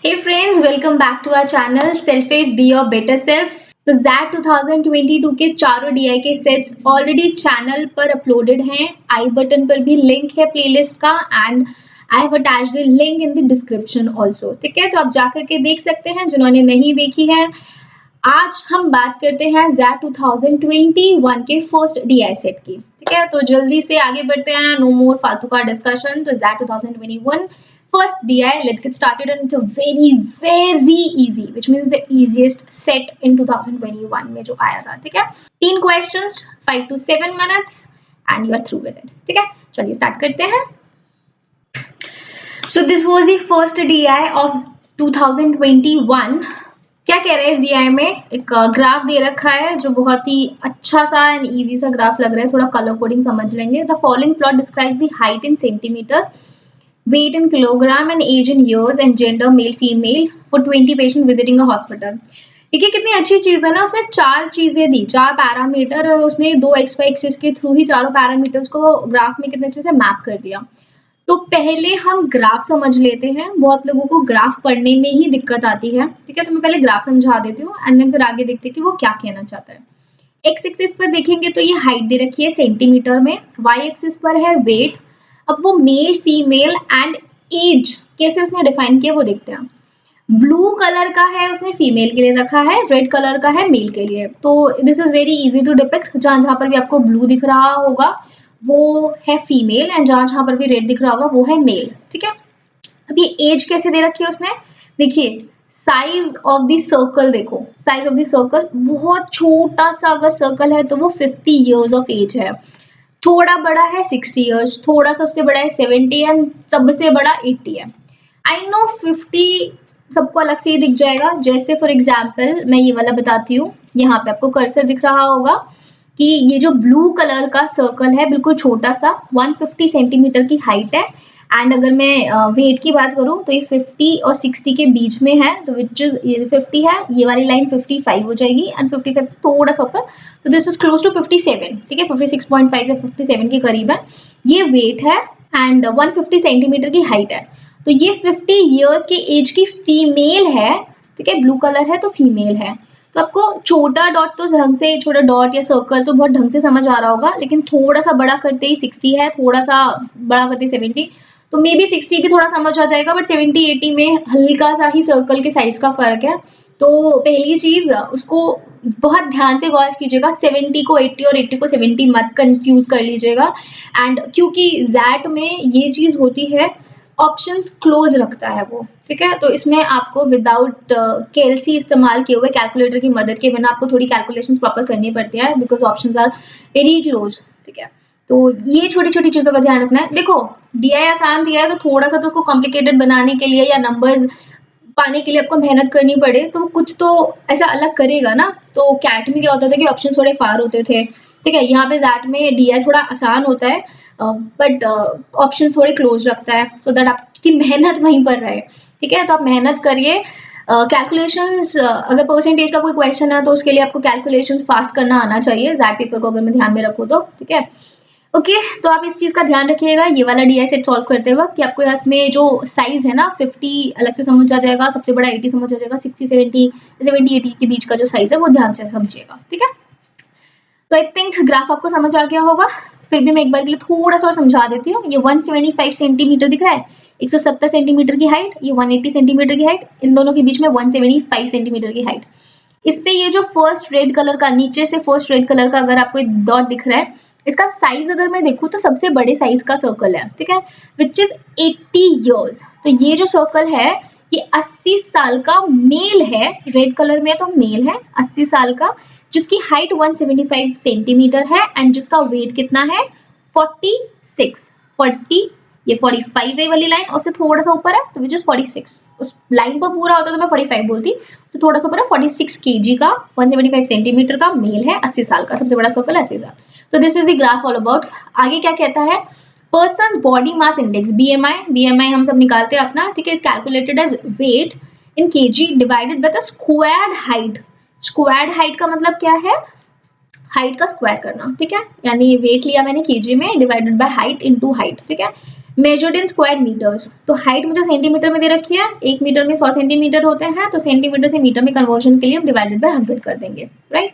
Hey friends, welcome back to our channel Selfish Be Your Better Self। तो jet 2022 के चारों DI के sets already channel पर uploaded हैं। आई बटन पर भी लिंक है प्लेलिस्ट का and I have attached the link in the description also. ठीक है, तो आप जाकर के देख सकते हैं जिन्होंने नहीं देखी है। आज हम बात करते हैं जैट 2021 के फर्स्ट डीआई सेट की। ठीक है, तो जल्दी से आगे बढ़ते हैं, नो मोर फालतू का डिस्कशन। तो jet 2021 first DI, let's get started, and it's a very easy, which means the easiest set in 2021 में जो आया था। ठीक है, 3 questions 5 to 7 minutes and you are through with it। ठीक है, चलिए स्टार्ट करते हैं। So this was the first DI of 2021। क्या कह रहे हैं इस DI में? एक ग्राफ दे रखा है जो बहुत ही अच्छा सा एंड इजी सा ग्राफ लग रहा है, थोड़ा कलर कोडिंग समझ लेंगे। The following plot describes the height in centimetre, weight in kilogram and age in years and gender male female for 20 patients visiting a hospital। देखिए कितनी अच्छी चीज है ना, उसने 4 चीजें दी, 4 पैरामीटर, और उसने 2 XY एक्सिस के थ्रू ही चारों पैरामीटर्स को ग्राफ में कितने अच्छे से मैप कर दिया। तो पहले हम ग्राफ समझ लेते हैं। बहुत लोगों को ग्राफ पढ़ने में ही दिक्कत आती है। ठीक है, तो मैं पहले ग्राफ समझा देती हूँ एंड देन फिर आगे देखते हैं कि वो क्या कहना चाहता है। एक्स एक्सिस पर देखेंगे तो ये हाइट दे रखी है सेंटीमीटर में, वाई एक्सिस पर है वेट। अब वो मेल फीमेल एंड एज कैसे उसने डिफाइन किया वो देखते हैं। ब्लू कलर का है उसने फीमेल के लिए रखा है, रेड कलर का है मेल के लिए। तो this is very easy to depict. जहां जहां पर भी आपको ब्लू दिख रहा होगा वो है फीमेल एंड जहां जहां पर भी रेड दिख रहा होगा वो है मेल। ठीक है, अब ये एज कैसे दे रखी है उसने, देखिए साइज ऑफ द सर्कल, देखो साइज ऑफ द सर्कल बहुत छोटा सा अगर सर्कल है तो वो 50 इयर्स ऑफ एज है। थोड़ा बड़ा है 60 इयर्स, थोड़ा सा उससे बड़ा है 70 एंड सबसे बड़ा 80 है। आई नो 50 सबको अलग से ही दिख जाएगा। जैसे फॉर एग्जाम्पल मैं ये वाला बताती हूँ, यहाँ पे आपको कर्सर दिख रहा होगा कि ये जो ब्लू कलर का सर्कल है बिल्कुल छोटा सा 150 सेंटीमीटर की हाइट है। एंड अगर मैं वेट की बात करूं तो ये 50 और 60 के बीच में है, तो विच इज ये 50 है, ये वाली लाइन 55 हो जाएगी एंड 55 से थोड़ा सा ऊपर, तो दिस इज क्लोज टू 57। ठीक है, 56.5 या 57 के करीब है। ये वेट है एंड 150 सेंटीमीटर की हाइट है। तो ये 50 इयर्स की एज की फीमेल है। ठीक है, ब्लू कलर है तो फीमेल है। तो आपको छोटा डॉट तो ढंग से, छोटा डॉट या सर्कल तो बहुत ढंग से समझ आ रहा होगा, लेकिन थोड़ा सा बड़ा करते ही 60 है, थोड़ा सा बड़ा करते ही 70, तो मे बी 60 भी थोड़ा समझ आ जाएगा, बट 70-80 में हल्का सा ही सर्कल के साइज का फर्क है। तो पहली चीज उसको बहुत ध्यान से गौर कीजिएगा, 70 को 80 और 80 को 70 मत कंफ्यूज कर लीजिएगा। एंड क्योंकि जैट में ये चीज होती है, ऑप्शंस क्लोज रखता है वो। ठीक है, तो इसमें आपको विदाउट कैलसी इस्तेमाल किए हुए, कैलकुलेटर की मदद के बिना आपको थोड़ी कैलकुलेशंस प्रॉपर करनी पड़ती है because options are very close. ठीक है, तो ये छोटी छोटी चीजों का ध्यान रखना है। देखो डीआई आसान दिया है तो थोड़ा सा तो उसको कॉम्प्लिकेटेड बनाने के लिए या नंबर्स पाने के लिए आपको मेहनत करनी पड़े तो कुछ तो ऐसा अलग करेगा ना। तो कैट में क्या होता था कि ऑप्शन थोड़े फार होते थे। ठीक है, यहाँ पे जैट में डीआई थोड़ा आसान होता है बट ऑप्शन थोड़े क्लोज रखता है सो दैट आपकी मेहनत वहीं पर रहे। ठीक है, तो आप मेहनत करिए। कैलकुलेशंस अगर परसेंटेज का कोई क्वेश्चन है तो उसके लिए आपको कैलकुलेशंस फास्ट करना आना चाहिए, जैट पेपर को अगर मैं ध्यान में रखूँ तो। ठीक है, ओके तो आप इस चीज का ध्यान रखिएगा ये वाला डीआई सेट सॉल्व करते वक्त कि आपको इसमें जो साइज है ना 50 अलग से समझ आ जाएगा, सबसे बड़ा 80 समझ आ जाएगा, 60 70 80 के बीच का जो साइज है वो ध्यान से समझिएगा। ठीक है, तो आई थिंक ग्राफ आपको समझ आ गया होगा। फिर भी मैं एक बार के लिए थोड़ा सा और समझा देती हूँ। ये 175 सेंटीमीटर दिख रहा है, 170 सेंटीमीटर की हाइट, ये 180 सेंटीमीटर की हाइट, इन दोनों के बीच में 175 सेंटीमीटर की हाइट। इस पे ये जो फर्स्ट रेड कलर का, नीचे से फर्स्ट रेड कलर का अगर आपको एक डॉट दिख रहा है, इसका साइज अगर मैं देखूँ तो सबसे बड़े साइज का सर्कल है। ठीक है, विच इज 80 इयर्स। तो ये जो सर्कल है ये 80 साल का मेल है, रेड कलर में तो मेल है 80 साल का, जिसकी हाइट 175 सेंटीमीटर है एंड जिसका वेट कितना है 40 ये 45 है वाली लाइन, उससे थोड़ा सा ऊपर है तो विच इज 46। उस लाइन पर पूरा होता तो मैं 45 बोलती, उससे थोड़ा सा ऊपर है 46 केजी का, 175 सेंटीमीटर का मेल है, 80 साल का, सबसे बड़ा सर्कल 80 साल। तो this is the graph all about. आगे क्या कहता है, person's body mass index BMI हम सब निकालते हैं अपना। ठीक है, is calculated as weight in kg divided by the squared height. Squared height का मतलब क्या है, हाइट का स्क्वायर करना। ठीक है, यानी वेट लिया मैंने केजी में divided by height into height. ठीक है, मेजर्ड इन स्क्वायर मीटर्स, तो हाइट मुझे सेंटीमीटर में दे रखी है, 1 मीटर में 100 सेंटीमीटर होते हैं, तो सेंटीमीटर से मीटर में कन्वर्जन के लिए हम डिवाइडेड बाय 100 कर देंगे, right.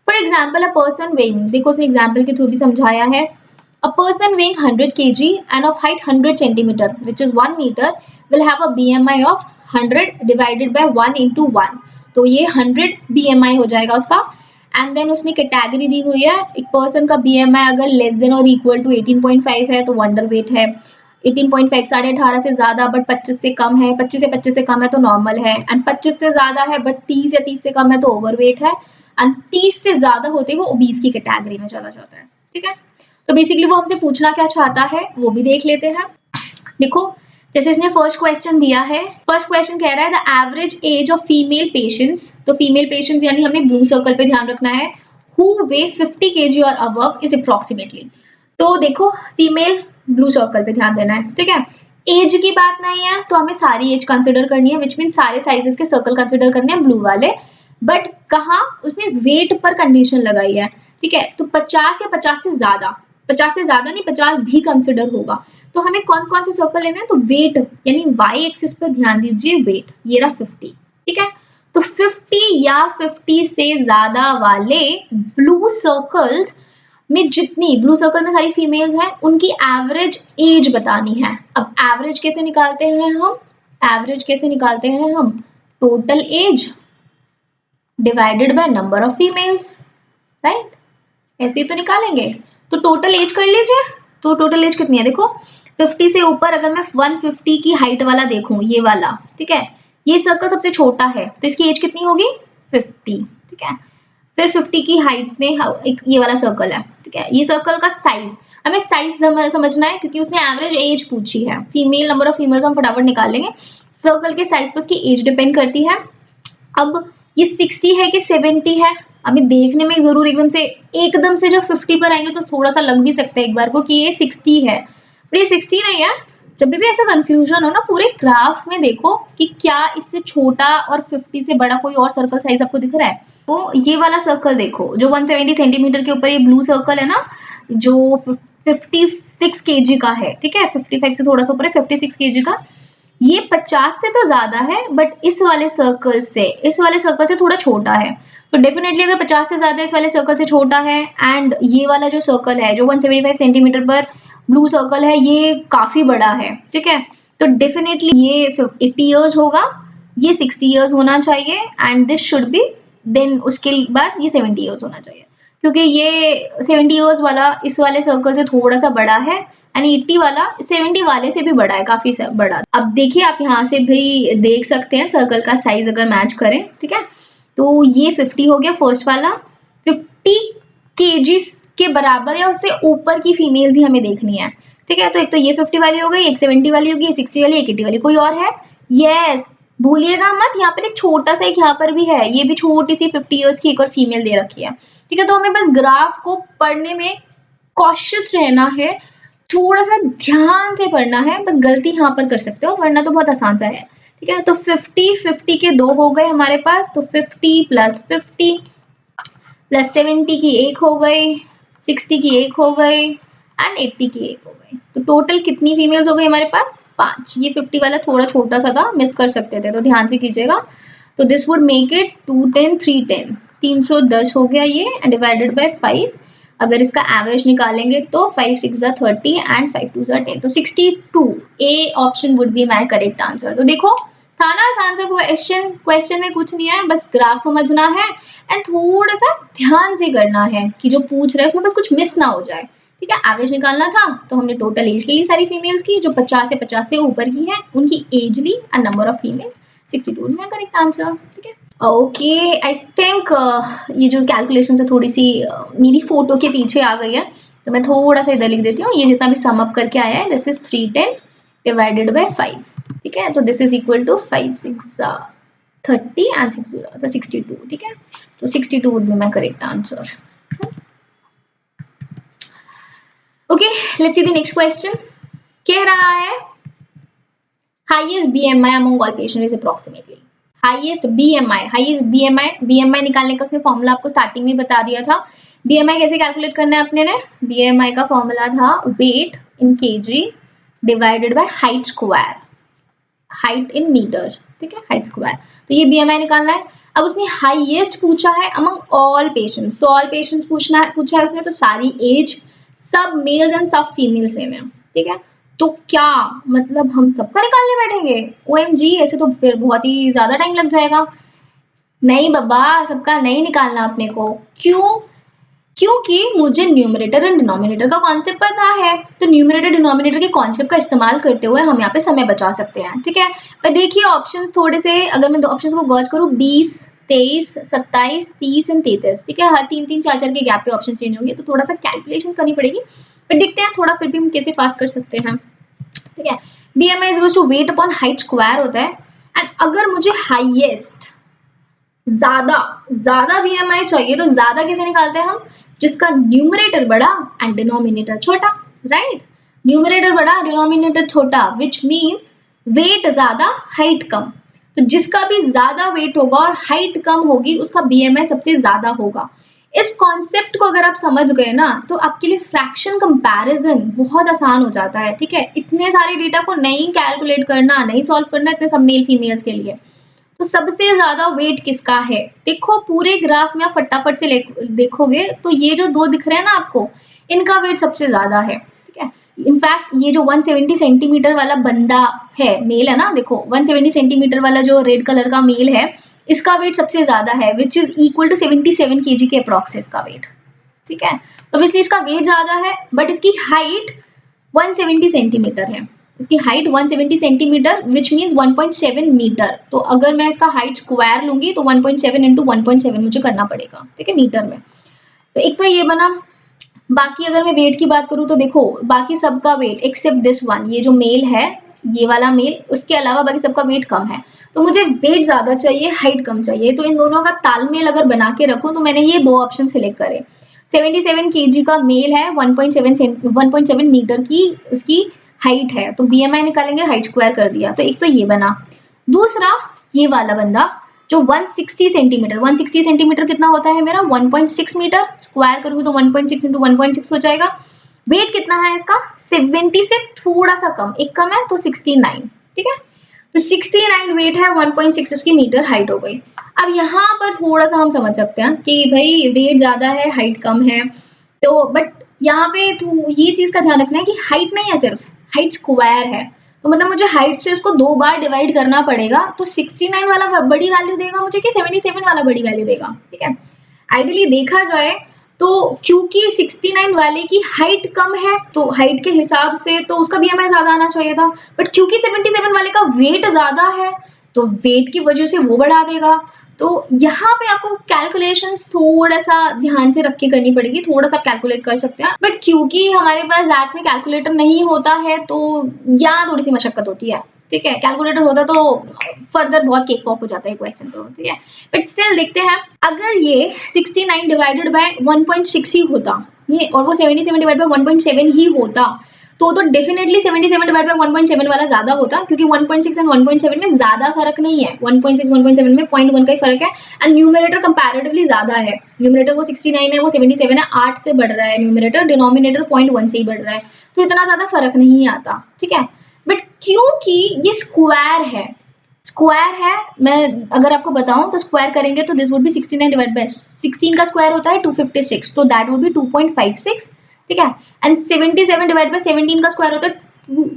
For example a person weighing, देखो उसने एग्जाम्पल के थ्रू भी समझाया है, a person weighing 100 kg and of height 100 centimetre which is 1 metre will have a BMI of 100 divided by 1 into 1, तो ये 100 BMI हो जाएगा उसका। एंड देन उसने कैटेगरी दी हुई है, एक पर्सन का BMI अगर लेस देन और इक्वल टू 18.5 है तो वंडर वेट है, 18.5 18.5 से ज्यादा बट 25 से कम है, 25 से 25 से कम है तो नॉर्मल है, एंड 25 से ज्यादा है बट 30 या 30 से कम है तो ओवरवेट है, एंड 30 से ज्यादा होते ही वो ओबीस की कैटेगरी में चला जाता है, ठीक है। तो बेसिकली वो हमसे पूछना क्या चाहता है वो भी देख लेते हैं। देखो जैसे इसने फर्स्ट क्वेश्चन दिया है, फर्स्ट क्वेश्चन कह रहा है the average age of female patients, तो फीमेल पेशेंट्स यानी हमें ब्लू सर्कल पे ध्यान रखना है, हु वे 50 kg और अबव इज अप्रोक्सीमेटली, तो देखो फीमेल ब्लू सर्कल पे ध्यान देना है, ठीक है। एज की बात नहीं है तो हमें सारी एज कंसिडर करनी है, विच मीन सारे साइजेस के सर्कल कंसिडर करने हैं ब्लू वाले, बट कहाँ उसने वेट पर कंडीशन लगाई है, ठीक है। तो 50 या 50 से ज्यादा, 50 से ज्यादा नहीं 50 भी कंसिडर होगा, तो हमें कौन कौन से सर्कल लेने हैं, तो वेट यानी वाई एक्सिस पर ध्यान दीजिए, वेट ये रहा 50, ठीक है। तो 50 या 50 से ज्यादा वाले ब्लू सर्कल्स में, जितनी ब्लू सर्कल में सारी फीमेल्स हैं उनकी एवरेज एज बतानी है। अब एवरेज कैसे निकालते हैं हम, एवरेज कैसे निकालते हैं हम, total age divided by number of females, right, ऐसे ही तो निकालेंगे। तो टोटल एज कर लीजिए, तो टोटल एज कितनी है देखो, 50 से ऊपर अगर मैं 150 की हाइट वाला देखूं, ये वाला, ठीक है, ये सर्कल सबसे छोटा है तो इसकी एज कितनी होगी 50, ठीक है। फिर 50 की हाइट में एक ये वाला सर्कल है, ठीक है, ये सर्कल का साइज, हमें साइज समझना है क्योंकि उसने एवरेज एज पूछी है, फीमेल नंबर ऑफ फीमेल्स हम फटाफट निकाल लेंगे, सर्कल के साइज पर उसकी एज डिपेंड करती है। अब ये 60 है कि 70 है, अभी देखने में जरूर एकदम से जब 50 पर आएंगे तो थोड़ा सा लग भी सकता है एक बार को कि ये 60 है, पर ये 60 नहीं है। जब भी ऐसा कंफ्यूजन हो ना, पूरे ग्राफ में देखो कि क्या इससे छोटा और 50 से बड़ा कोई और सर्कल साइज आपको दिख रहा है, वो ये वाला सर्कल देखो जो 170 सेंटीमीटर के ऊपर ये ब्लू सर्कल है ना, जो 56 kg का है, ठीक है, 55 से थोड़ा सा ऊपर है, 56 kg का, ये 50 से तो ज्यादा है बट इस वाले सर्कल से थोड़ा छोटा है, तो डेफिनेटली अगर 50 से ज्यादा इस वाले सर्कल से छोटा है, एंड ये वाला जो सर्कल है जो 175 सेंटीमीटर पर ब्लू सर्कल है ये काफी बड़ा है, ठीक है, तो डेफिनेटली ये 80 इयर्स होगा, ये 60 इयर्स होना चाहिए, and this should be, then उसके बाद ये 70 इयर्स होना चाहिए, क्योंकि ये 70 इयर्स वाला इस वाले सर्कल से थोड़ा सा बड़ा है, एंड 80 वाला 70 वाले से भी बड़ा है, काफी बड़ा। अब देखिए आप यहाँ से भी देख सकते हैं सर्कल का साइज अगर मैच करें, ठीक है, तो ये 50 हो गया फर्स्ट वाला, 50 kg के बराबर या उससे ऊपर की फीमेल्स ही हमें देखनी है, ठीक है। तो एक तो ये 50 वाली हो गई, एक 70 वाली होगी, 60 वाली, एक 80 वाली, कोई और है, यस, भूलिएगा मत, यहाँ पर एक छोटा सा एक यहाँ पर भी है, ये भी छोटी सी 50 इयर्स की एक और फीमेल दे रखी है, ठीक है। तो हमें बस ग्राफ को पढ़ने में कॉशियस रहना है, थोड़ा सा ध्यान से पढ़ना है, बस गलती यहाँ पर कर सकते हो वरना तो बहुत आसान सा है, ठीक है। तो 50 के दो हो गए हमारे पास, तो 50 प्लस 50 प्लस 70 की एक हो गई, 60 की एक हो गई, एंड 80 की एक हो गई, तो टोटल कितनी फीमेल्स हो गई हमारे पास 5। ये 50 वाला थोड़ा छोटा सा था, मिस कर सकते थे, तो ध्यान से कीजिएगा। तो दिस वुड मेक इट 210 310, 310 हो गया ये, डिवाइडेड बाय 5, अगर इसका एवरेज निकालेंगे तो 5 6 30 एंड 5 2 10, तो 62, A option would be my correct answer. तो देखो था ना आंसर, क्वेश्चन में कुछ नहीं है, बस ग्राफ समझना है एंड थोड़ा सा ध्यान से करना है कि जो पूछ रहा है उसमें बस कुछ मिस ना हो जाए, ठीक है। एवरेज निकालना था तो हमने टोटल एज ले ली सारी फीमेल्स की, जो 50 से ऊपर की है उनकी एज ली, एंड नंबर ऑफ फीमेल्स 62 में करेक्ट आंसर, ठीक है। ओके, आई थिंक ये जो कैलकुलेशन है थोड़ी सी मेरी फोटो के पीछे आ गई है, तो मैं थोड़ा सा इधर लिख देती हूँ, ये जितना भी सम अप करके आया है, दिस इज 310 डिवाइडेड बाय 5, ठीक है, तो this is equal to 5 6 30 and 6 0, तो 62, ठीक है, तो 62 would be my correct answer. Okay, let's see the next question, कह रहा है highest BMI among all patient is approximately, highest BMI निकालने का उसने फॉर्मूला आपको स्टार्टिंग में बता दिया था। बीएमआई कैसे कैलकुलेट करना है अपने ने, बीएमआई का फॉर्मूला था weight in kg divided by height square, height in metre, ठीक है, हाइट स्क्वायर। तो ये बीएमआई निकालना है। अब उसने हाईएस्ट पूछा है अमंग ऑल पेशेंट्स, तो ऑल पेशेंट्स पूछा है उसने, तो सारी एज, सब मेल्स एंड सब फीमेल्स लेने हैं, ठीक है। तो क्या मतलब हम सबका निकालने बैठेंगे? ओएमजी, ऐसे तो फिर बहुत ही ज्यादा टाइम लग जाएगा। नहीं बाबा, सबका नहीं निकालना अपने को। क्यों? क्योंकि मुझे न्यूमरेटर एंड डिनोमिनेटर का कॉन्सेप्ट पता है, तो न्यूमरेटर डिनोमिनेटर के कॉन्सेप्ट का इस्तेमाल करते हुए हम यहाँ पे समय बचा सकते हैं, ठीक है। पर देखिए ऑप्शंस थोड़े से, अगर मैं दो ऑप्शंस को गॉज करूँ, 20, 23, 27, 30 एंड 33, ठीक है, हर 3-3, 4-4 के गैप पे ऑप्शन चेंज होंगे, तो थोड़ा सा कैलकुलेशन करनी पड़ेगी, पर देखते हैं थोड़ा फिर भी हम कैसे फास्ट कर सकते हैं, ठीक है। BMI is equals to weight upon height square होता है, एंड अगर मुझे हाईएस्ट ज्यादा ज्यादा BMI चाहिए तो ज्यादा कैसे निकालते हैं हम? जिसका न्यूमरेटर बड़ा एंड डिनोमिनेटर छोटा, राइट। न्यूमरेटर बड़ा, डिनोमिनेटर छोटा, विच मीन्स वेट ज्यादा हाइट कम। तो जिसका भी ज्यादा वेट होगा और हाइट कम होगी उसका BMI सबसे ज्यादा होगा। इस कॉन्सेप्ट को अगर आप समझ गए ना तो आपके लिए फ्रैक्शन कंपैरिजन बहुत आसान हो जाता है, ठीक है। इतने सारे डेटा को नहीं कैलकुलेट करना, नहीं सॉल्व करना इतने सब मेल फीमेल्स के लिए। तो सबसे ज्यादा वेट किसका है? देखो पूरे ग्राफ में आप फटाफट से देखोगे तो ये जो दो दिख रहे हैं ना आपको, इनका वेट सबसे ज्यादा है, ठीक है। इनफैक्ट ये जो 170 सेंटीमीटर वाला बंदा है, मेल है ना, देखो 170 सेंटीमीटर वाला जो रेड कलर का मेल है, इसका वेट सबसे ज्यादा है, which is equal to 77 kg के अप्रॉक्स इसका वेट, ठीक है। तो ऑब्वियसली इसका वेट ज्यादा है, बट इसकी हाइट 170 सेंटीमीटर है। इसकी height 170 centimetre which means 1.7 metre. तो अगर मैं इसका हाइट स्क्वायर लूंगी तो 1.7 इंटू 1.7 मुझे करना पड़ेगा, ठीक है, मीटर में। तो एक तो ये बना। बाकी अगर मैं वेट की बात करूँ तो देखो बाकी सबका वेट एक्सेप्ट दिस वन, ये जो मेल है, ये वाला मेल, उसके अलावा बाकी सबका वेट कम है। तो मुझे वेट ज्यादा चाहिए, हाइट कम चाहिए, तो इन दोनों का तालमेल अगर बना के रखूं तो मैंने ये दो ऑप्शन सिलेक्ट करे। 77 kg का मेल है, 1.7 मीटर की उसकी हाइट है, तो BMI निकालेंगे, हाइट स्क्वायर कर दिया, तो एक तो ये बना। दूसरा ये वाला बंदा जो 160 सेंटीमीटर, 160 सेंटीमीटर कितना होता है मेरा? 1.6 मीटर, स्क्वायर करूंगी तो 1.6 इंटू 1.6 हो जाएगा। वेट कितना है इसका? 70 से थोड़ा सा कम, एक कम है तो 69, ठीक है। तो 69 वेट है, 1.6 उसकी मीटर हाइट हो गई। अब यहाँ पर थोड़ा सा हम समझ सकते हैं कि भाई वेट ज्यादा है, हाइट कम है, तो बट यहाँ पे तो ये चीज का ध्यान रखना है कि हाइट नहीं है, सिर्फ हाइट स्क्वायर है, तो मतलब मुझे हाइट से उसको 2 बार डिवाइड करना पड़ेगा। तो 69 वाला बड़ी वैल्यू देगा मुझे कि 77 वाला बड़ी वैल्यू देगा, ठीक है। आइडियली देखा जाए तो क्योंकि 69 वाले की हाइट कम है तो हाइट के हिसाब से तो उसका BMI ज्यादा आना चाहिए था, बट क्योंकि 77 वाले का वेट ज्यादा है तो वेट की वजह से वो बढ़ा देगा। तो यहाँ पे आपको कैलकुलेशंस थोड़ा सा ध्यान से रख के करनी पड़ेगी, थोड़ा सा कैलकुलेट कर सकते हैं, बट क्योंकि हमारे पास दैट में कैलकुलेटर नहीं होता है तो यहाँ थोड़ी सी मशक्कत होती है, ठीक है। कैलकुलेटर होता तो फर्दर बहुत केक वॉक हो जाता है क्वेश्चन, तो ठीक है, बट स्टिल देखते हैं। अगर ये 69 डिवाइडेड बाय 1.6 ही होता ये, और वो 77 डिवाइड बाय 1.7 ही होता, तो डेफिनेटली 77 डिवाइड बाय 1.7 वाला ज्यादा होता, क्योंकि 1.6 एंड 1.7 में ज्यादा फर्क नहीं है, 1.6 1.7 में 0.1 का ही फर्क है, एंड न्यूमरेटर कंपैरेटिवली ज्यादा है। न्यूमरेटर वो 69 है, वो 77 है, 8 से बढ़ रहा है न्यूमरेटर, डिनोमिनेटर 0.1 से ही बढ़ रहा है, तो इतना ज्यादा फर्क नहीं आता, ठीक है। बट क्योंकि ये स्क्वायर है, स्क्वायर है, मैं अगर आपको बताऊं तो स्क्वायर करेंगे तो this would be 69 divide by 16 का स्क्वायर होता है 256, तो दैट वुड बी 2.56, ठीक है। एंड 77 डिवाइड बाय 17 का स्क्वायर होता है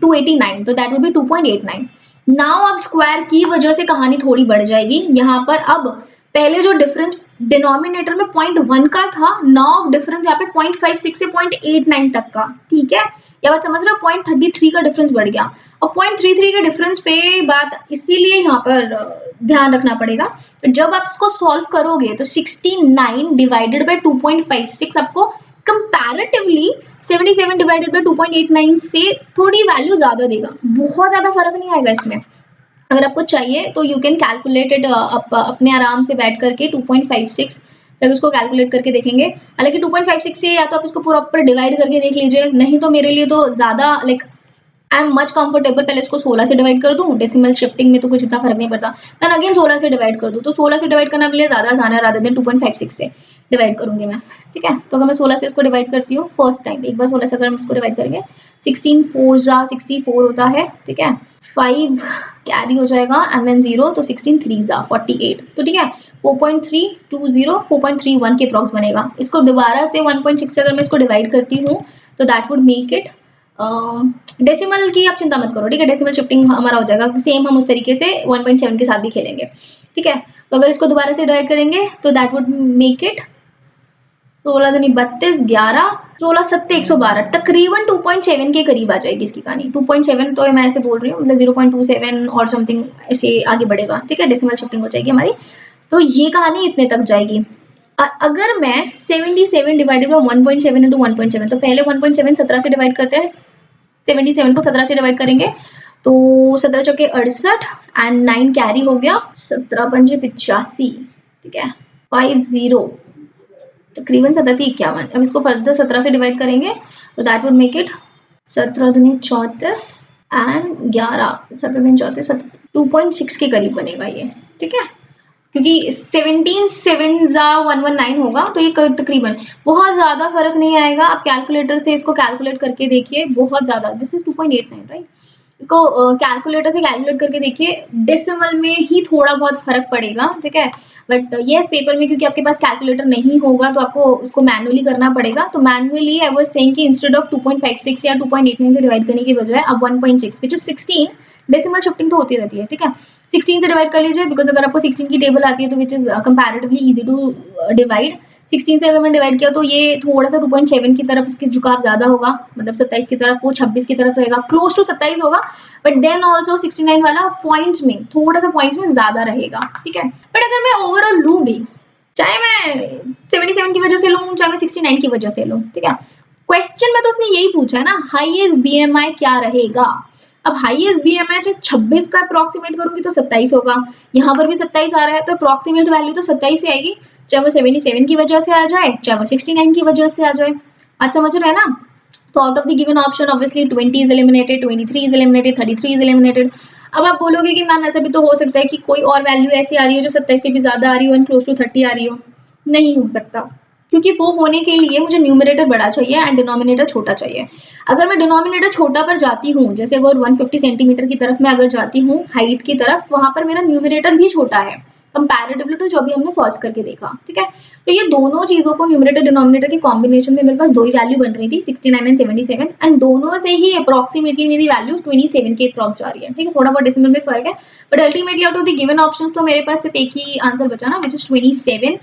289, तो दैट वुड बी 2.89। नाउ अब स्क्वायर की वजह से कहानी थोड़ी बढ़ जाएगी यहाँ पर। अब पहले जो डिफरेंस डिनोमिनेटर में 0.1 का था, नाउ डिफरेंस यहाँ पे 0.56 से 0.89 तक का, ठीक है। यह बात समझ रहे हो? 0.33 का डिफरेंस बढ़ गया, और 0.33 के डिफरेंस पे बात इसीलिए यहाँ पर ध्यान रखना पड़ेगा। तो जब आप इसको सॉल्व करोगे तो 69 डिवाइडेड बाय 2.56 आपको कंपैरेटिवली 77 डिवाइडेड बाय 2.89 से थोड़ी वैल्यू ज्यादा देगा, बहुत ज्यादा फर्क नहीं आएगा इसमें। अगर आपको चाहिए तो यू कैन कैलकुलेट इट अपने आराम से बैठ करके 2.56 से उसको कैलकुलेट करके देखेंगे। हालांकि 2.56 से या तो आप इसको प्रॉपर डिवाइड करके देख लीजिए, नहीं तो मेरे लिए तो ज्यादा like I am much comfortable पहले इसको 16 से डिवाइड कर दूं, डेसिमल शिफ्टिंग में तो कुछ इतना फर्क नहीं पड़ता, देन अगेन 16 से डिवाइड कर दूं, तो 16 से डिवाइड करना मेरे लिए ज्यादा आसान है रादर देन 2.56 से। डिवाइड करूंगी मैं, ठीक है। तो अगर मैं 16 से इसको डिवाइड करती हूँ फर्स्ट टाइम, एक बार 16 से अगर हम इसको डिवाइड करेंगे 16 4 जा 64 होता है, ठीक है। 5 कैरी हो जाएगा एंड देन 0, तो 16 3 जा 48, तो ठीक है। 4.320 4.31 के अप्रॉक्स बनेगा। इसको दोबारा से 1.6 से अगर मैं इसको डिवाइड करती हूँ तो that would make it, decimal की आप चिंता मत करो, ठीक है। डेसिमल शिफ्टिंग हमारा हो जाएगा, सेम हम उस तरीके से 1.7 के साथ भी खेलेंगे, ठीक है। तो अगर इसको दोबारा से डिवाइड करेंगे तो दैट वुड मेक इट 16 दूनी 32 11 16 7 112, तकरीबन 2.7 के करीब आ जाएगी इसकी कहानी। 2.7 तो मैं ऐसे बोल रही हूँ, मतलब 0.27 और समथिंग ऐसे आगे बढ़ेगा, ठीक है। डेसिमल शिफ्टिंग हो जाएगी हमारी, तो ये कहानी इतने तक जाएगी। अगर मैं 77 डिवाइडेड बाय 1.7 इंटू 1.7, तो पहले 1.7 17 से डिवाइड करते हैं, 77 को 17 से डिवाइड करेंगे तो 17 चौके 68 एंड 9 कैरी हो गया, 17 पंजे 85, ठीक है। 50 तकरीबन 57 अब इसको फर्दर 17 से डिवाइड करेंगे तो दैट वुड मेक इट 17 दूनी 34 एंड 11 17 दूनी 34 2.6 के करीब बनेगा ये, ठीक है। क्योंकि 17 7 जा 119 होगा, तो ये तकरीबन बहुत ज्यादा फर्क नहीं आएगा। आप कैलकुलेटर से इसको कैलकुलेट करके देखिए, बहुत ज्यादा, दिस इज 2.89 राइट। इसको कैलकुलेटर से कैलकुलेट करके देखिए, डेसिमल में ही थोड़ा बहुत फर्क पड़ेगा, ठीक है। बट यस पेपर में क्योंकि आपके पास कैलकुलेटर नहीं होगा तो आपको उसको मैनुअली करना पड़ेगा। तो मैनुअली आई वाज सेइंग कि इंस्टेड ऑफ 2.56 या 2.89 से डिवाइड करने की बजाय आप 1.6 विच इज 16, डेसिमल शिफ्टिंग तो होती रहती है, ठीक है। 16 से डिवाइड कर लीजिए, बिकॉज अगर आपको 16 की टेबल आती है तो which is comparatively easy to divide. 16 से अगर मैं डिवाइड किया तो ये थोड़ा सा 2.7 की तरफ इसकी झुकाव ज्यादा होगा, मतलब 27 की तरफ, वो 26 की तरफ रहेगा, क्लोज टू 27 होगा। बट देन ऑल्सो 69 वाला पॉइंट्स में थोड़ा सा पॉइंट्स में ज्यादा रहेगा, ठीक है। बट अगर मैं ओवरऑल लूँ भी, चाहे मैं 77 की वजह से लूँ चाहे मैं 69 की वजह से लूँ, ठीक है। क्वेश्चन में तो उसने यही पूछा है ना, हाईएस्ट बीएमआई क्या रहेगा। अब हाईएस्ट बीएमआई चाहे 26 का अप्रोक्सीमेट करूंगी तो 27 होगा, यहाँ पर भी 27 आ रहा है तो अप्रोक्सीमेट वैल्यू तो 27 ही आएगी, चाहे वो 77 की वजह से आ जाए चाहे वो 69 की वजह से आ जाए। आज समझ रहे हैं ना। तो out of the given option obviously 20 is eliminated, 23 is eliminated, 33 is eliminated. अब आप बोलोगे कि मैम ऐसा भी तो हो सकता है कि कोई और वैल्यू ऐसी आ रही हो जो 27 से भी ज्यादा आ रही हो एंड क्लोज टू 30 आ रही हो। नहीं हो सकता, क्योंकि वो होने के लिए मुझे न्यूमरेटर बड़ा चाहिए एंड डिनोमिनेटर छोटा चाहिए। अगर मैं डिनोमिनेटर छोटा पर जाती हूँ, जैसे अगर 150 सेंटीमीटर की तरफ मैं अगर जाती हूँ हाइट की तरफ, वहां पर मेरा न्यूमरेटर भी छोटा है कंपैरेटिवली टू जो भी हमने सॉल्व करके देखा, ठीक है। तो ये दोनों चीजों को न्यूमरेटर डिनोमिनेटर के कॉम्बिनेशन में मेरे पास दो ही वैल्यू बन रही थी 69 एंड 77, एंड दोनों से ही अप्रोक्सीमेटली मेरी वैल्यू 27 के अप्रॉक्स जा रही है, ठीक है। थोड़ा बहुत डेसिमल में फर्क है, but ultimately out of the given options तो मेरे पास सिर्फ एक ही आंसर बचा ना, विच इज 27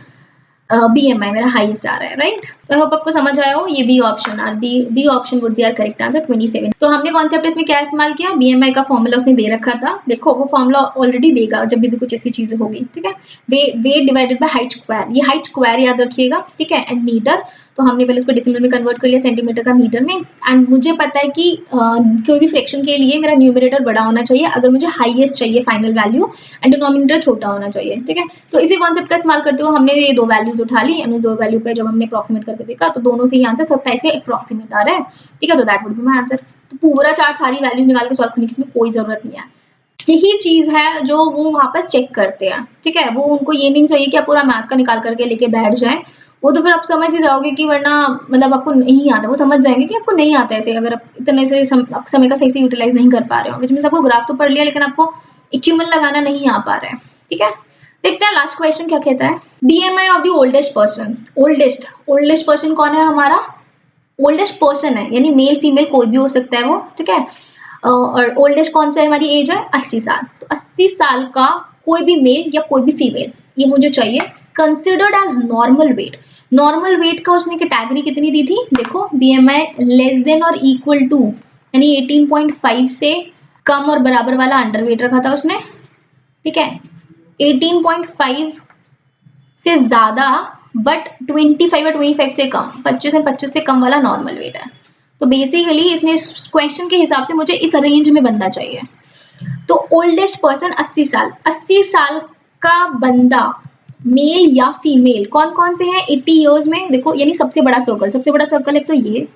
BMI मेरा हाईएस्ट आ रहा है, राइट। तो आई होप आपको समझ आया हो। ये B option or B option would be our correct answer 27। तो हमने कॉन्सेप्ट इसमें क्या इस्तेमाल किया, BMI का फॉर्मूला उसने दे रखा था, देखो वो फॉर्मूला ऑलरेडी देगा जब भी कुछ ऐसी चीजें होगी, ठीक है। Weight divided by height square, ये हाइट स्क्वायर याद रखिएगा, ठीक है। एंड मीटर, तो हमने पहले इसको डेसिमल में कन्वर्ट कर लिया, सेंटीमीटर का मीटर में। एंड मुझे पता है कि कोई भी फ्रैक्शन के लिए मेरा न्यूमरेटर बड़ा होना चाहिए अगर मुझे हाईएस्ट चाहिए फाइनल वैल्यू, एंड डिनोमिनेटर छोटा होना चाहिए, ठीक है। तो इसी कॉन्सेप्ट का इस्तेमाल करते हुए हमने ये दो वैल्यूज उठा ली, एंड दो वैल्यू पे जब हमने अप्रॉक्सीमेट करके देखा तो दोनों से ही आंसर 27 के अप्रॉक्सीमेट आ रहा है, ठीक है। तो that would be my answer. तो पूरा चार्ट सारी वैल्यूज निकाल के सॉल्व करने की इसमें कोई जरूरत नहीं है। यही चीज है जो वो वहां पर चेक करते हैं, ठीक है। वो उनको ये नहीं चाहिए कि आप पूरा मैथ्स का निकाल करके लेके बैठ जाएं, वो तो फिर आप समझ ही जाओगे कि वरना मतलब आपको नहीं आता, वो समझ जाएंगे कि आपको नहीं आता ऐसे, अगर आप इतने से आप समय का सही से यूटिलाइज नहीं कर पा रहे हो, विच मींस आपको ग्राफ तो पढ़ लिया लेकिन आपको इक्विपमेंट लगाना नहीं आ पा रहा है, ठीक है। देखते हैं लास्ट क्वेश्चन क्या कहता है। BMI of the oldest person, oldest person कौन है हमारा, ओल्डेस्ट पर्सन है, यानी मेल फीमेल कोई भी हो सकता है वो, ठीक है। और ओल्डेस्ट कौन सा है, हमारी एज है 80 साल, तो 80 साल का कोई भी मेल या कोई भी फीमेल ये मुझे चाहिए, considered as normal weight. Normal weight का उसने कैटेगरी कितनी दी थी, देखो BMI लेस देन और इक्वल टू, यानी 18.5 से कम और बराबर वाला अंडर वेट रखा था उसने, ठीक है। 18.5 से ज्यादा बट 25 और 25 से कम, 25 और 25 से कम वाला नॉर्मल वेट है। तो बेसिकली इसने इस क्वेश्चन के हिसाब से मुझे इस रेंज में बंदा चाहिए। तो ओल्डेस्ट पर्सन 80 साल, 80 साल का बंदा मेल या फीमेल कौन कौन से हैं 80 इयर्स में, देखो यानी सबसे बड़ा सर्कल है तो ये,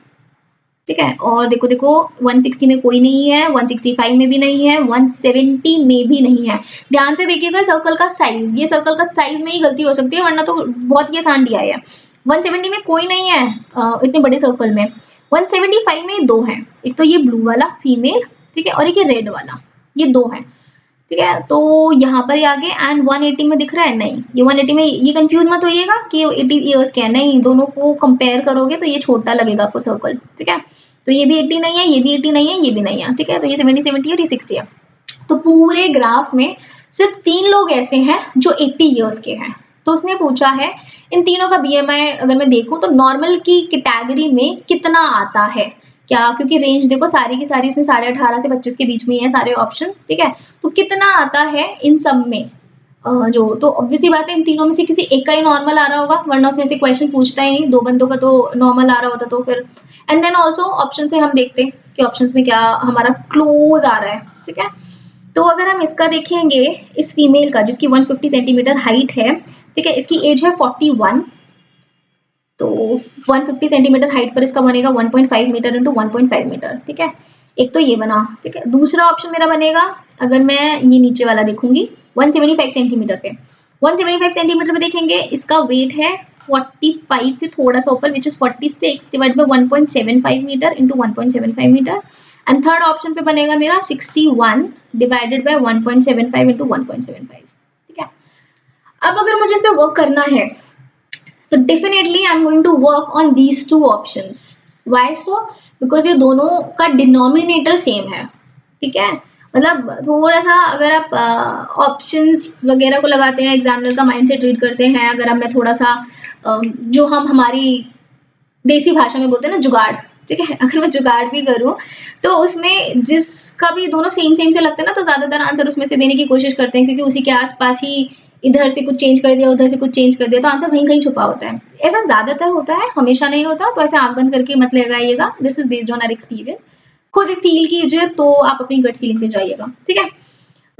ठीक है। और देखो 160 में कोई नहीं है, 165 में भी नहीं है, 170 में भी नहीं है। ध्यान से देखिएगा सर्कल का साइज, ये सर्कल का साइज में ही गलती हो सकती है, वरना तो बहुत ही आसान दिया है। 170 में कोई नहीं है इतने बड़े सर्कल में। 175 में दो हैं, एक तो ये ब्लू वाला फीमेल, ठीक है, और एक ये रेड वाला, ये दो हैं, ठीक है। तो यहाँ पर ये आगे एंड 180 में दिख रहा है, नहीं ये 180 में, ये कंफ्यूज मत होइएगा कि 80 ईयर्स के हैं, नहीं, दोनों को कंपेयर करोगे तो ये छोटा लगेगा आपको सर्कल, ठीक है। तो ये भी 80 नहीं है, ये भी 80 नहीं है, ये भी नहीं है, ठीक है। तो ये 70 और ये 60 है। तो पूरे ग्राफ में सिर्फ 3 लोग ऐसे हैं जो 80 ईयर्स के हैं। तो उसने पूछा है इन तीनों का बीएमआई अगर मैं देखूं तो नॉर्मल की कैटेगरी में कितना आता है क्या, क्योंकि रेंज देखो सारी की सारी उसने 18.5 से 25 के बीच में ही है सारे ऑप्शंस, ठीक है। तो कितना आता है इन सब में जो, तो ऑब्वियसली बात है इन तीनों में से किसी एक का ही नॉर्मल आ रहा होगा, वरना उसमें से क्वेश्चन पूछता ही नहीं, 2 बंदों का तो नॉर्मल आ रहा होता तो फिर। एंड देन ऑल्सो ऑप्शन से हम देखते हैं कि ऑप्शन में क्या हमारा क्लोज आ रहा है, ठीक है। तो अगर हम इसका देखेंगे, इस फीमेल का जिसकी 150 सेंटीमीटर हाइट है, ठीक है, इसकी एज है 41, तो 150 सेंटीमीटर हाइट पर इसका बनेगा 1.5 मीटर इंटू 1.5 मीटर, ठीक है। एक तो ये बना, ठीक है। दूसरा ऑप्शन मेरा बनेगा, अगर मैं ये नीचे वाला देखूंगी 175 सेंटीमीटर पे, 175 सेंटीमीटर पे देखेंगे, इसका वेट है 45 से थोड़ा सा ऊपर, which is 46 divide by 1.75 metre into 1.75 metre. And third option पे बनेगा मेरा 61 डिवाइडेड बाय 1.75 इंटू 1.75, ठीक है। अब अगर मुझे इस पे वर्क करना है तो definitely I am going to work on these two options. Why so? Because ये दोनों का डिनोमिनेटर सेम है, ठीक है। मतलब थोड़ा सा अगर आप ऑप्शंस वगैरह को लगाते हैं, एग्जामिनर का माइंडसेट रीड करते हैं, अगर अब मैं थोड़ा सा जो हम हमारी देसी भाषा में बोलते हैं ना जुगाड़, ठीक है, अगर मैं जुगाड़ भी करूँ तो उसमें जिसका भी दोनों सेम सेम से लगता है ना, तो ज्यादातर आंसर उसमें से देने की कोशिश करते हैं, क्योंकि उसी के आसपास ही इधर से कुछ चेंज कर दिया, उधर से कुछ चेंज कर दिया, तो आंसर वहीं कहीं छुपा होता है। ऐसा ज्यादातर होता है, हमेशा नहीं होता, तो ऐसे आंख बंद करके मत लगाइएगा, this is based on our experience. खुद फील कीजिए तो आप अपनी गट फीलिंग पे जाइएगा, ठीक है।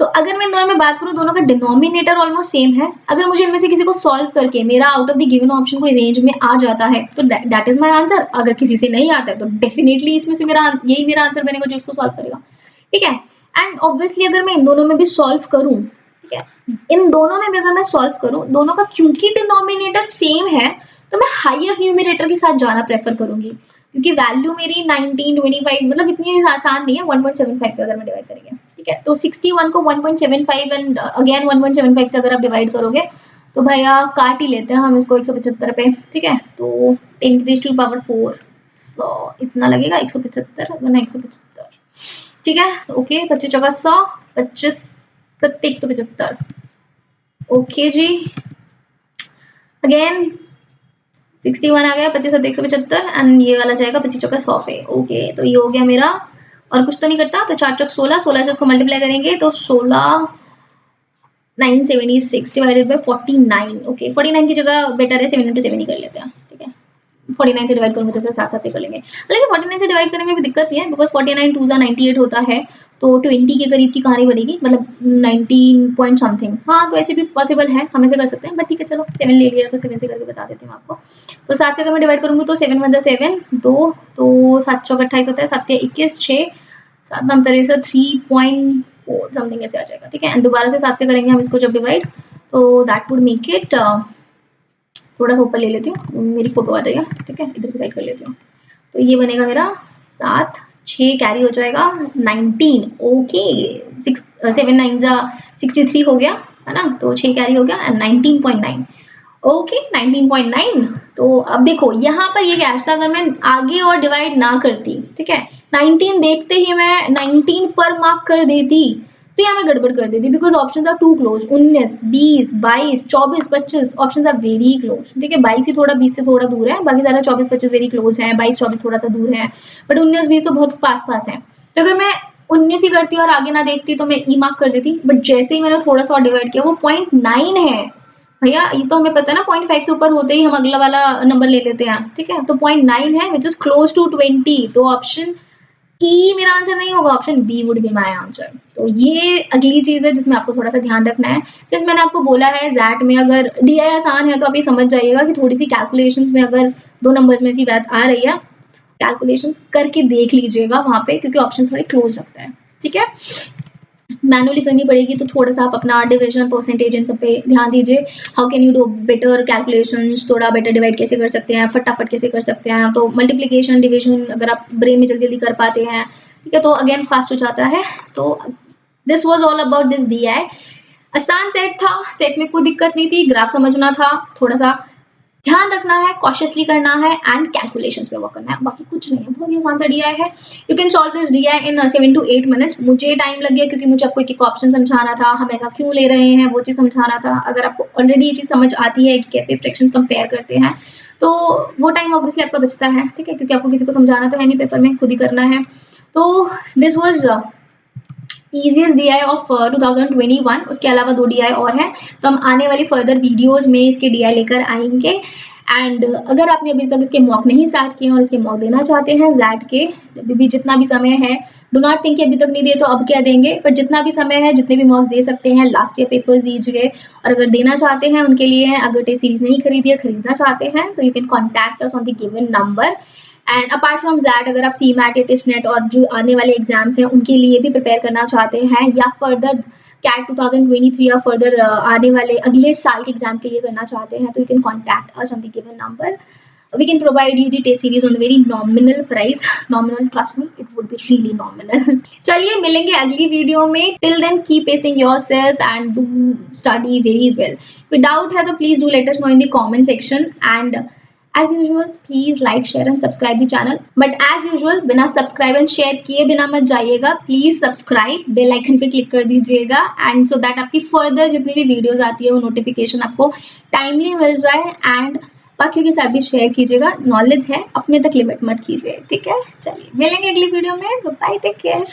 तो अगर मैं इन दोनों में बात करूं, दोनों का डिनोमिनेटर ऑलमोस्ट सेम है, अगर मुझे इनमें से किसी को सॉल्व करके मेरा out of the given option कोई रेंज में आ जाता है तो दैट इज माय आंसर। अगर किसी से नहीं आता है तो डेफिनेटली इसमें से यही मेरा आंसर बनेगा जो इसको सॉल्व करेगा, ठीक है। एंड ऑब्वियसली अगर मैं इन दोनों में भी सॉल्व करूं, ठीक है, इन दोनों में भी अगर मैं सॉल्व करूं, दोनों का क्योंकि डिनोमिनेटर सेम है तो मैं हायर न्यूमिनेटर के साथ जाना प्रेफर करूंगी, क्योंकि वैल्यू मेरी 19, 25 मतलब इतनी आसान नहीं है 1.75 पे अगर मैं डिवाइड करेंगे, ठीक है। तो 61 को 1.75 एंड अगेन 1.75 से अगर आप डिवाइड करोगे तो भैया काट ही लेते हैं हम इसको 175 पे, ठीक है। तो 10⁻⁴ सो इतना लगेगा 175 गुना 175, ठीक है। ओके 25 चौका 100, 25 सत्ते 175, ओके जी। अगेन 61 आ गया, 25 सत्ते 175 एंड ये वाला जाएगा 25 चौका 100 पे, ओके। तो ये हो गया मेरा, और कुछ तो नहीं करता, तो 4 चौक 16, 16 से उसको मल्टीप्लाई करेंगे तो 16 976 डिवाइडेड बाय 49, ओके 49 की जगह बेटर है 7 into 7 ही कर लेते हैं, ठीक है। 49 से डिवाइड करूंगे तो साथ साथ से कर लेंगे, लेकिन 49 से डिवाइड करने में भी दिक्कत नहीं है, बिकॉज 49 2 98 होता है, तो 20 के करीब की कहानी बनेगी, मतलब 19 पॉइंट समथिंग, हाँ तो ऐसे भी पॉसिबल है, हम ऐसे कर सकते हैं, बट ठीक है चलो 7 ले लिया तो 7 से करके बता देती हूँ आपको। तो 7 से अगर मैं डिवाइड करूंगी तो 7 1 जा 7, 2 तो 7 चौक 28 होता है, 7 21, 6 7 9 63, 3.4 समथिंग ऐसे आ जाएगा, ठीक है। एंड दोबारा से 7 से करेंगे हम इसको जब डिवाइड, तो दैट वुड मेक इट, थोड़ा सा ऊपर ले लेती हूँ, मेरी फोटो आ जाएगा, ठीक है, इधर की साइड कर लेती हूँ। तो ये बनेगा मेरा 7, 6 कैरी हो जाएगा 19, ओके 7 9 जा 63 हो गया, है ना, तो 6 कैरी हो गया एंड 19.9, ओके 19.9। तो अब देखो यहाँ पर ये कैच था, अगर मैं आगे और डिवाइड ना करती, ठीक है, 19 देखते ही मैं 19 पर मार्क कर देती तो यहाँ मैं गड़बड़ कर देती, because options are too close, 19 20 22 24 25 options are very close, ठीक है। 22 ही थोड़ा 20 से थोड़ा दूर है, बाकी सारा 24 25 वेरी क्लोज है, 22 24 थोड़ा सा दूर है, बट 19 20 तो बहुत पास पास है। तो अगर मैं 19 ही करती और आगे ना देखती तो मैं ई मार्क कर देती, बट जैसे ही मैंने थोड़ा सा डिवाइड किया वो 0.9 है भैया, ये तो हमें पता है ना 0.5 से ऊपर होते ही हम अगला वाला नंबर ले लेते हैं, ठीक है। तो 0.9 है विच इज क्लोज टू 20, तो ऑप्शन ई मेरा आंसर नहीं होगा, option B would be my answer. तो ये अगली चीज है जिसमें आपको थोड़ा सा ध्यान रखना है। जैसे मैंने आपको बोला है जैट में अगर डीआई आसान है तो आप ये समझ जाइएगा कि थोड़ी सी कैलकुलेशंस में अगर दो नंबर्स में ऐसी बात आ रही है, कैलकुलेशंस करके देख लीजिएगा वहां पे, क्योंकि ऑप्शन थोड़े क्लोज रखता है, ठीक है। मैनुअली करनी पड़ेगी, तो थोड़ा सा आप अपना डिवीजन परसेंटेज इन सब पे ध्यान दीजिए। How can you do better calculations, थोड़ा बेटर डिवाइड कैसे कर सकते हैं, फटाफट कैसे कर सकते हैं। तो मल्टीप्लिकेशन डिवीजन अगर आप ब्रेन में जल्दी जल्दी कर पाते हैं, ठीक है, तो अगेन फास्ट हो जाता है। तो this was all about this DI। आसान सेट था, सेट में कोई दिक्कत नहीं थी, ग्राफ समझना था, थोड़ा सा ध्यान रखना है, कॉशियसली करना है एंड कैलकुलेशंस पे वर्क करना है, बाकी कुछ नहीं है। बहुत ही आसान सा DI है। You can solve this DI in 7 to 8 minute. मुझे टाइम लग गया क्योंकि मुझे आपको एक एक ऑप्शन समझाना था, हम ऐसा क्यों ले रहे हैं वो चीज़ समझाना था। अगर आपको ऑलरेडी ये चीज़ समझ आती है कि कैसे फ्रैक्शंस कंपेयर करते हैं, तो वो टाइम ऑब्वियसली आपका बचता है, ठीक है, क्योंकि आपको किसी को समझाना तो है नहीं, पेपर में खुद ही करना है। तो this was easiest DI of 2021। उसके अलावा 2 DI और हैं, तो हम आने वाली फर्दर वीडियोस में इसके DI लेकर आएंगे। एंड अगर आपने अभी तक इसके मॉक नहीं स्टार्ट किए और इसके मॉक देना चाहते हैं ज़ैट के, अभी भी जितना भी समय है, डू नॉट थिंक कि अभी तक नहीं दिए तो अब क्या देंगे, पर जितना भी समय है, जितने भी मॉक्स दे सकते हैं, लास्ट ईयर पेपर्स दीजिए। और अगर देना चाहते हैं उनके लिए है, अगर टेस्ट सीरीज नहीं खरीदी है, खरीदना चाहते हैं, तो you can contact us on the given number. And apart from that, अगर आप CMAT या टेस्टनेट और जो आने वाले एग्जाम्स हैं उनके लिए भी प्रिपेयर करना चाहते हैं, या फर्दर कैट 2023 या फर्दर आने वाले अगले साल के एग्जाम के लिए करना चाहते हैं, तो you can contact us on the given number. We can provide you the test series on the very nominal price. Nominal, trust me, it would be really nominal. चलिए मिलेंगे अगली वीडियो में। Till then, keep pacing yourself and do study very well. कोई doubt है तो please do let us know in the comment section. And as usual, please like, share and subscribe the channel. But as usual, बिना subscribe and share किए बिना मत जाइएगा। Please subscribe, bell icon पे click कर दीजिएगा, एंड सो दैट आपकी further जितनी भी वीडियोस आती है वो नोटिफिकेशन आपको टाइमली मिल जाए। एंड बाकियों के साथ भी शेयर कीजिएगा। नॉलेज है, अपने तक लिमिट मत कीजिए, ठीक है। चलिए मिलेंगे अगली वीडियो में। Bye, take care.